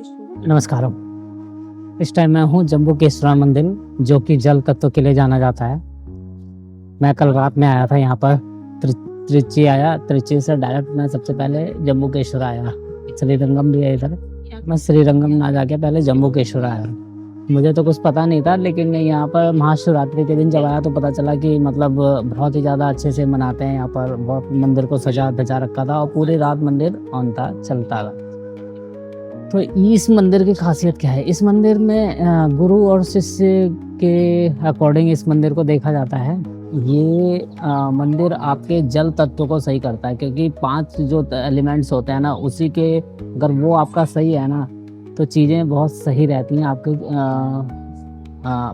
नमस्कार। इस टाइम मैं हूँ जम्मू केसरा मंदिर, जो कि जल तत्व के लिए जाना जाता है। मैं कल रात में आया था यहाँ पर, त्रिची आया। त्रिची से डायरेक्ट मैं सबसे पहले जम्मू केसरा आया। श्रीरंगम भी है इधर। मैं श्रीरंगम ना जाके पहले जम्मू केसरा आया। मुझे तो कुछ पता नहीं था, लेकिन यहाँ पर महाशिवरात्रि के दिन जब आया तो पता चला कि मतलब बहुत ही ज़्यादा अच्छे से मनाते हैं यहाँ पर। बहुत मंदिर को सजा धजा रखा था और पूरी रात मंदिर ऑन था, चलता था। तो इस मंदिर की खासियत क्या है? इस मंदिर में गुरु और शिष्य के अकॉर्डिंग इस मंदिर को देखा जाता है। ये मंदिर आपके जल तत्व को सही करता है, क्योंकि 5 जो एलिमेंट्स होते हैं ना, उसी के अगर वो आपका सही है ना तो चीज़ें बहुत सही रहती हैं। आपके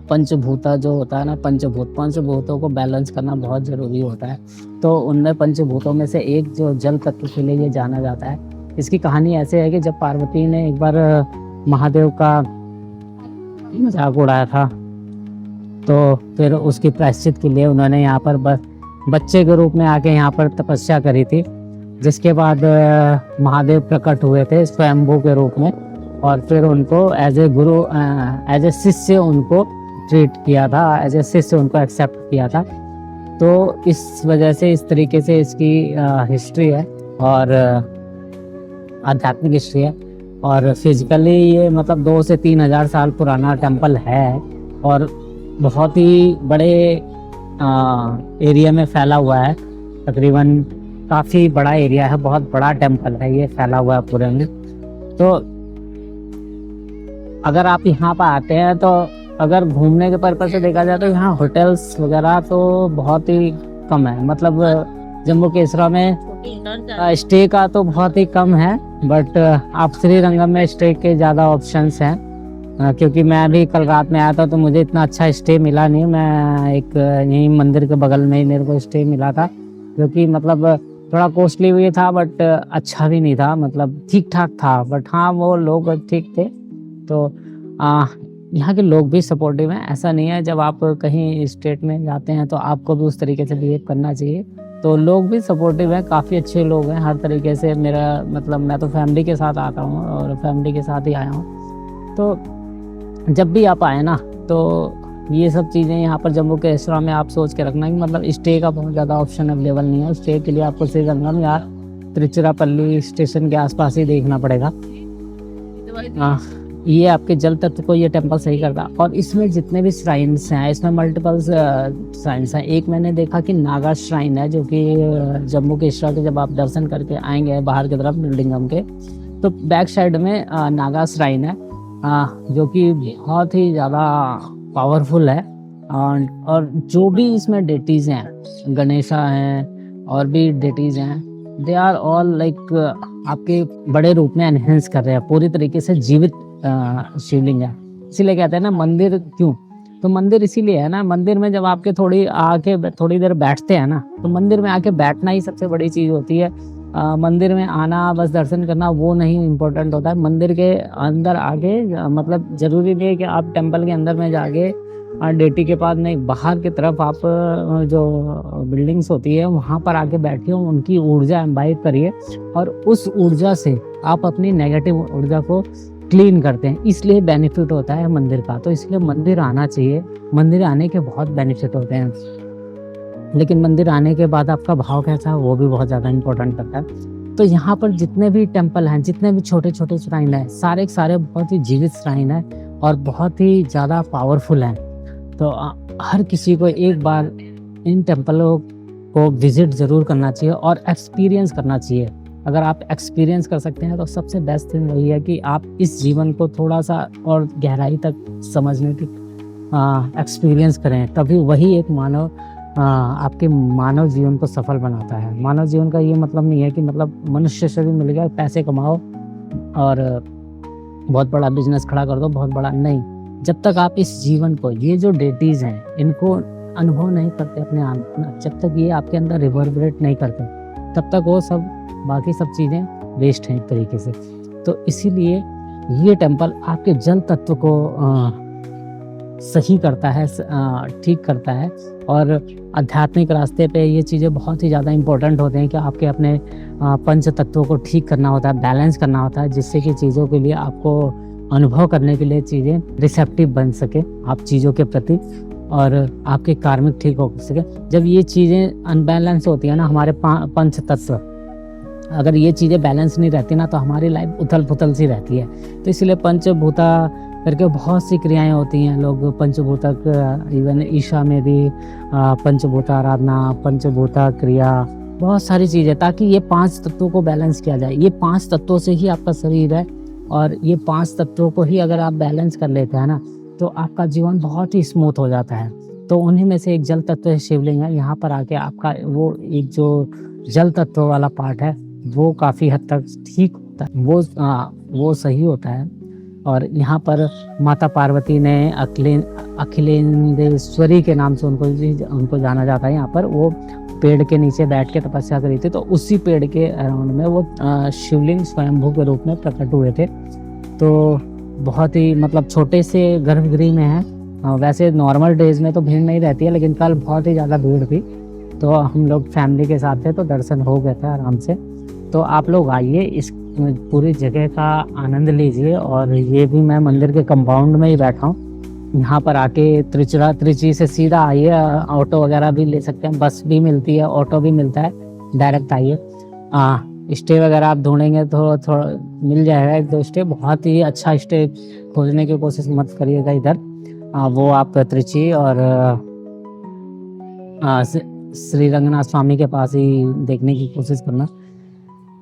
पंचभूता जो होता है ना, पंचभूतों को बैलेंस करना बहुत ज़रूरी होता है। तो उनमें पंचभूतों में से एक जो जल तत्व के लिए ये जाना जाता है। इसकी कहानी ऐसे है कि जब पार्वती ने एक बार महादेव का मजाक उड़ाया था, तो फिर उसकी प्रायश्चित के लिए उन्होंने यहाँ पर बच्चे के रूप में आके यहाँ पर तपस्या करी थी। जिसके बाद महादेव प्रकट हुए थे स्वयंभू के रूप में, और फिर उनको as a Guru, as a शिष्य उनको ट्रीट किया था, एज ए शिष्य उनको एक्सेप्ट किया था। तो इस वजह से इस तरीके से इसकी हिस्ट्री है, और आध्यात्मिक हिस्ट्री है। और फिजिकली ये मतलब 2 से 3 हज़ार साल पुराना टेम्पल है, और बहुत ही बड़े एरिया में फैला हुआ है। तकरीबन काफ़ी बड़ा एरिया है, बहुत बड़ा टेम्पल है ये, फैला हुआ है पूरे में। तो अगर आप यहाँ पर आते हैं तो अगर घूमने के पर्पज से देखा जाए तो यहाँ होटल्स वगैरह तो बहुत ही कम है। मतलब जम्मू केसरा में स्टे का तो बहुत ही कम है, बट आप श्रीरंगम में स्टे के ज़्यादा ऑप्शंस हैं। क्योंकि मैं भी कल रात में आया था तो मुझे इतना अच्छा स्टे मिला नहीं। मैं एक यहीं मंदिर के बगल में ही मेरे को स्टे मिला था, जो कि मतलब थोड़ा कॉस्टली भी था, बट अच्छा भी नहीं था। मतलब ठीक ठाक था, बट हाँ वो लोग ठीक थे। तो यहाँ के लोग भी सपोर्टिव हैं। ऐसा नहीं है, जब आप कहीं स्टेट में जाते हैं तो आपको भी उस तरीके से बिहेव करना चाहिए। तो लोग भी सपोर्टिव हैं, काफ़ी अच्छे लोग हैं हर तरीके से। मेरा मतलब मैं तो फैमिली के साथ आता हूँ और फैमिली के साथ ही आया हूँ। तो जब भी आप आए ना, तो ये सब चीज़ें यहाँ पर जम्मू केसरा में आप सोच के रखना कि मतलब स्टे का बहुत ज़्यादा ऑप्शन अवेलेबल नहीं है। स्टे के लिए आपको श्रीरंगम या तिरुचिरापल्ली स्टेशन के आसपास ही देखना पड़ेगा। ये आपके जल तत्व को ये टेम्पल सही करता। और इसमें जितने भी श्राइन्स हैं, इसमें मल्टीपल श्राइन्स हैं। एक मैंने देखा कि नागा श्राइन है, जो कि जम्मू केसरा के जब आप दर्शन करके आएंगे बाहर की तरफ बिल्डिंगम के, तो बैक साइड में नागा श्राइन है, जो कि बहुत ही ज़्यादा पावरफुल है। और जो भी इसमें डेटीज़ हैं, गणेशा हैं और भी डेटीज़ हैं, दे आर ऑल लाइक आपके बड़े रूप में एनहेंस कर रहे हैं। पूरी तरीके से जीवित शिवलिंग है। इसीलिए कहते हैं ना मंदिर क्यों, तो मंदिर इसीलिए है ना, मंदिर में जब आपके थोड़ी देर बैठते हैं ना, तो मंदिर में आके बैठना ही सबसे बड़ी चीज़ होती है। मंदिर में आना, बस दर्शन करना वो नहीं इम्पोर्टेंट होता है। मंदिर के अंदर आगे मतलब ज़रूरी नहीं है कि आप टेम्पल के अंदर में जाके डेटी के पास नहीं, बाहर की तरफ आप जो बिल्डिंग्स होती है वहाँ पर आके बैठिए, उनकी ऊर्जा इम्बाइब करिए, और उस ऊर्जा से आप अपनी नेगेटिव ऊर्जा को क्लीन करते हैं। इसलिए बेनिफिट होता है मंदिर का। तो इसलिए मंदिर आना चाहिए। मंदिर आने के बहुत बेनिफिट होते हैं, लेकिन मंदिर आने के बाद आपका भाव कैसा है वो भी बहुत ज़्यादा इम्पोर्टेंट करता है। तो यहाँ पर जितने भी टेम्पल हैं, जितने भी छोटे छोटे श्राइन हैं, सारे के सारे बहुत ही जीवित श्राइन हैं और बहुत ही ज़्यादा पावरफुल हैं। तो हर किसी को एक बार इन टेम्पलों को विज़िट ज़रूर करना चाहिए और एक्सपीरियंस करना चाहिए। अगर आप एक्सपीरियंस कर सकते हैं तो सबसे बेस्ट थिंग वही है कि आप इस जीवन को थोड़ा सा और गहराई तक समझने की एक्सपीरियंस करें, तभी वही एक आपके मानव जीवन को सफल बनाता है। मानव जीवन का ये मतलब नहीं है कि मतलब मनुष्य से भी मिल गया, पैसे कमाओ और बहुत बड़ा बिजनेस खड़ा कर दो, बहुत बड़ा नहीं। जब तक आप इस जीवन को, ये जो डेटीज़ हैं, इनको अनुभव नहीं करते अपने आप, जब तक ये आपके अंदर रिवर्बरेट नहीं करते, तब तक वो सब बाकी सब चीज़ें वेस्ट हैं एक तरीके से। तो इसीलिए ये टेम्पल आपके जल तत्व को सही करता है, ठीक करता है। और आध्यात्मिक रास्ते पे ये चीज़ें बहुत ही ज़्यादा इम्पोर्टेंट होते हैं कि आपके अपने पंच तत्वों को ठीक करना होता है, बैलेंस करना होता है, जिससे कि चीज़ों के लिए आपको अनुभव करने के लिए चीज़ें रिसेप्टिव बन सके आप चीज़ों के प्रति, और आपके कार्मिक ठीक हो सके। जब ये चीज़ें अनबैलेंस होती हैं ना, हमारे पंच तत्व, अगर ये चीज़ें बैलेंस नहीं रहती ना, तो हमारी लाइफ उथल-पुथल सी रहती है। तो इसलिए पंचभूता करके बहुत सी क्रियाएं होती हैं। लोग पंचभूतक, इवन ईशा में भी पंचभूता आराधना, पंचभूता क्रिया, बहुत सारी चीज़ें, ताकि ये 5 तत्वों को बैलेंस किया जाए। ये 5 तत्वों से ही आपका शरीर है, और ये 5 तत्वों को ही अगर आप बैलेंस कर लेते हैं ना, तो आपका जीवन बहुत ही स्मूथ हो जाता है। तो उन्हीं में से एक जल तत्व है शिवलिंग है। यहाँ पर आके आपका वो एक जो जल तत्व वाला पार्ट है, वो काफ़ी हद तक ठीक होता है, वो सही होता है। और यहाँ पर माता पार्वती ने अखिलेंद्रेश्वरी के नाम से उनको जाना जाता है। यहाँ पर वो पेड़ के नीचे बैठ के तपस्या करी थी, तो उसी पेड़ के अराउंड में वो शिवलिंग स्वयंभू के रूप में प्रकट हुए थे। तो बहुत ही मतलब छोटे से गर्भगृह में है। वैसे नॉर्मल डेज में तो भीड़ नहीं रहती है, लेकिन कल बहुत ही ज़्यादा भीड़ थी, तो हम लोग फैमिली के साथ थे, तो दर्शन हो गए थे आराम से। तो आप लोग आइए, इस पूरी जगह का आनंद लीजिए। और ये भी मैं मंदिर के कंपाउंड में ही बैठा हूँ। यहाँ पर आके त्रिची से सीधा आइए, ऑटो वगैरह भी ले सकते हैं, बस भी मिलती है, ऑटो भी मिलता है, डायरेक्ट आइए। स्टे वगैरह आप ढूंढेंगे तो थोड़ा मिल जाएगा, 1-2 स्टे। बहुत ही अच्छा स्टे खोजने की कोशिश मत करिएगा इधर, वो आप त्रिची और श्री रंगनाथ स्वामी के पास ही देखने की कोशिश करना,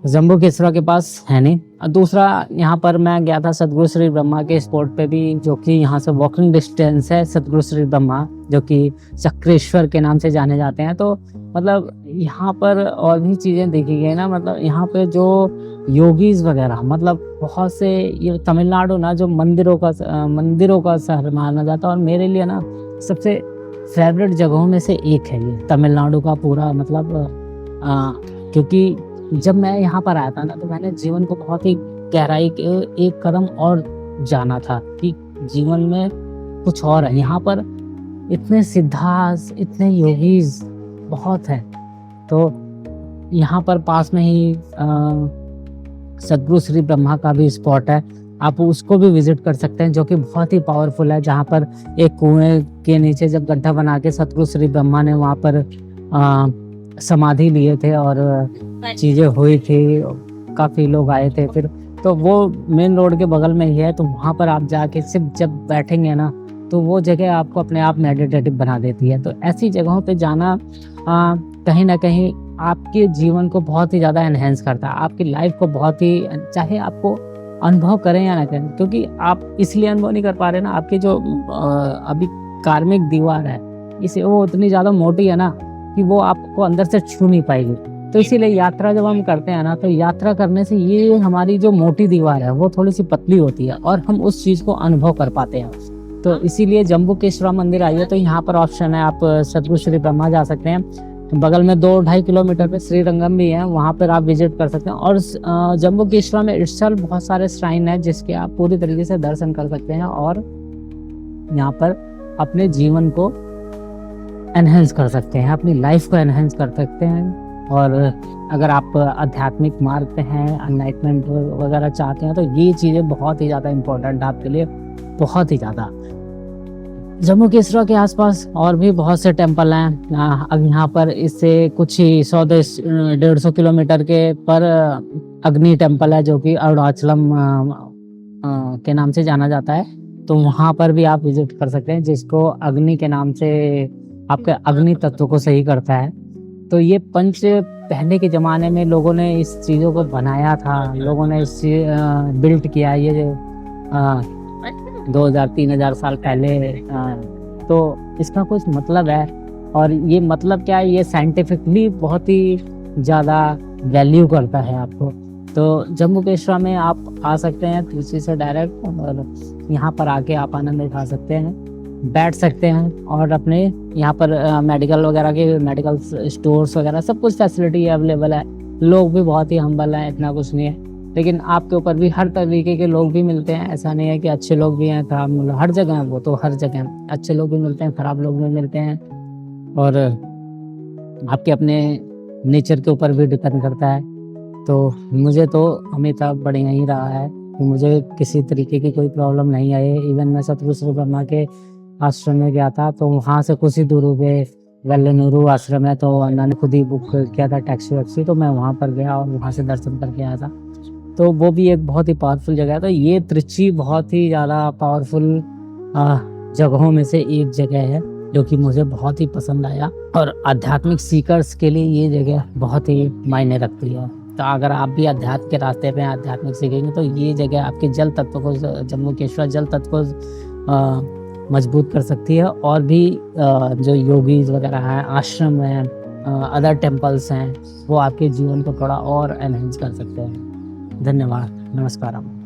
जम्बू केसरा के पास है नहीं। दूसरा, यहाँ पर मैं गया था सतगुरु श्री ब्रह्मा के स्पॉट पे भी, जो कि यहाँ से वॉकिंग डिस्टेंस है। सतगुरु श्री ब्रह्मा जो कि चक्रेश्वर के नाम से जाने जाते हैं। तो मतलब यहाँ पर और भी चीज़ें देखी गई ना, मतलब यहाँ पे जो योगीज वगैरह, मतलब बहुत से, ये तमिलनाडु ना जो मंदिरों का शहर माना जाता है। और मेरे लिए ना सबसे फेवरेट जगहों में से एक है ये तमिलनाडु का पूरा, मतलब क्योंकि जब मैं यहाँ पर आया था ना, तो मैंने जीवन को बहुत ही गहराई के एक कदम और जाना था कि जीवन में कुछ और है। यहाँ पर इतने सिद्धांत, इतने योगीज बहुत हैं। तो यहाँ पर पास में ही सतगुरु श्री ब्रह्मा का भी स्पॉट है, आप उसको भी विजिट कर सकते हैं, जो कि बहुत ही पावरफुल है। जहाँ पर एक कुएं के नीचे जब गड्ढा बना के सतगुरु श्री ब्रह्मा ने वहाँ पर समाधि लिए थे और चीज़ें हुई थी, काफ़ी लोग आए थे फिर। तो वो मेन रोड के बगल में ही है, तो वहाँ पर आप जाके सिर्फ जब बैठेंगे ना, तो वो जगह आपको अपने आप मेडिटेटिव बना देती है। तो ऐसी जगहों पे जाना कहीं ना कहीं आपके जीवन को बहुत ही ज़्यादा एनहेंस करता है, आपकी लाइफ को बहुत ही, चाहे आपको अनुभव करें या ना करें, क्योंकि आप इसलिए अनुभव नहीं कर पा रहे ना, आपकी जो अभी कार्मिक दीवार है, इसे वो उतनी ज़्यादा मोटी है ना कि वो आपको अंदर से छू नहीं पाएगी। तो इसीलिए यात्रा जब हम करते हैं ना, तो यात्रा करने से ये हमारी जो मोटी दीवार है वो थोड़ी सी पतली होती है, और हम उस चीज़ को अनुभव कर पाते हैं। तो इसीलिए जम्बू केसरा मंदिर आइए, तो यहाँ पर ऑप्शन है, आप सतगुरु श्री ब्रह्मा जा सकते हैं। बगल में 2-2.5 किलोमीटर पे श्रीरंगम भी है, वहाँ पर आप विजिट कर सकते हैं। और जम्बू केसरा में इटसेल्फ बहुत सारे श्राइन है, जिसके आप पूरी तरीके से दर्शन कर सकते हैं, और यहाँ पर अपने जीवन को एनहेंस कर सकते हैं, अपनी लाइफ को एनहेंस कर सकते हैं। और अगर आप आध्यात्मिक मार्ग पे हैं, एनलाइटमेंट वगैरह चाहते हैं, तो ये चीज़ें बहुत ही ज़्यादा इम्पोर्टेंट है आपके लिए, बहुत ही ज़्यादा। जम्मू केसरा के आसपास और भी बहुत से टेम्पल हैं। अब यहाँ पर इससे कुछ ही 100-150 किलोमीटर के पर अग्नि टेम्पल है, जो कि अरुणाचलम के नाम से जाना जाता है। तो वहाँ पर भी आप विजिट कर सकते हैं, जिसको अग्नि के नाम से आपके अग्नि तत्व को सही करता है। तो ये पंच पहले के ज़माने में लोगों ने इस चीज़ों को बनाया था, लोगों ने इस बिल्ट किया, ये 2000-3000 साल पहले। तो इसका कुछ मतलब है, और ये मतलब क्या है, ये साइंटिफिकली बहुत ही ज़्यादा वैल्यू करता है आपको। तो जम्मू केसरा में आप आ सकते हैं त्रिची से डायरेक्ट, और यहाँ पर आके आप आनंद उठा सकते हैं, बैठ सकते हैं, और अपने यहाँ पर मेडिकल वगैरह के मेडिकल स्टोर्स वगैरह सब कुछ फैसिलिटी अवेलेबल है। लोग भी बहुत ही हम्बल हैं, इतना कुछ नहीं है। लेकिन आपके ऊपर भी हर तरीके के लोग भी मिलते हैं। ऐसा नहीं है कि अच्छे लोग भी हैं, खराब मतलब हर जगह है, वो तो हर जगह है। अच्छे लोग भी मिलते हैं, खराब लोग भी मिलते हैं और आपके अपने नेचर के ऊपर भी डिपेंड करता है। तो मुझे तो हमेशा बढ़िया ही रहा है कि मुझे किसी तरीके की कोई प्रॉब्लम नहीं आई। इवन मैं सतगुरु श्री ब्रह्मा के आश्रम में गया था, तो वहाँ से कुछ ही दूर पे वेल्लनूरू आश्रम है, तो उन्होंने खुद ही बुक किया था टैक्सी वैक्सी, तो मैं वहाँ पर गया और वहाँ से दर्शन करके आया था। तो वो भी एक बहुत ही पावरफुल जगह है। तो ये त्रिची बहुत ही ज़्यादा पावरफुल जगहों में से एक जगह है जो कि मुझे बहुत ही पसंद आया और आध्यात्मिक सीकर्स के लिए ये जगह बहुत ही मायने रखती है। तो अगर आप भी अध्यात्म के रास्ते पे आध्यात्मिक सीखेंगे तो ये जगह आपके जल तत्व को, जम्मू केशवा जल तत्व को मजबूत कर सकती है। और भी जो योगीज वगैरह हैं, आश्रम हैं, अदर टेम्पल्स हैं, वो आपके जीवन को थोड़ा और एनहेंस कर सकते हैं। धन्यवाद, नमस्कार।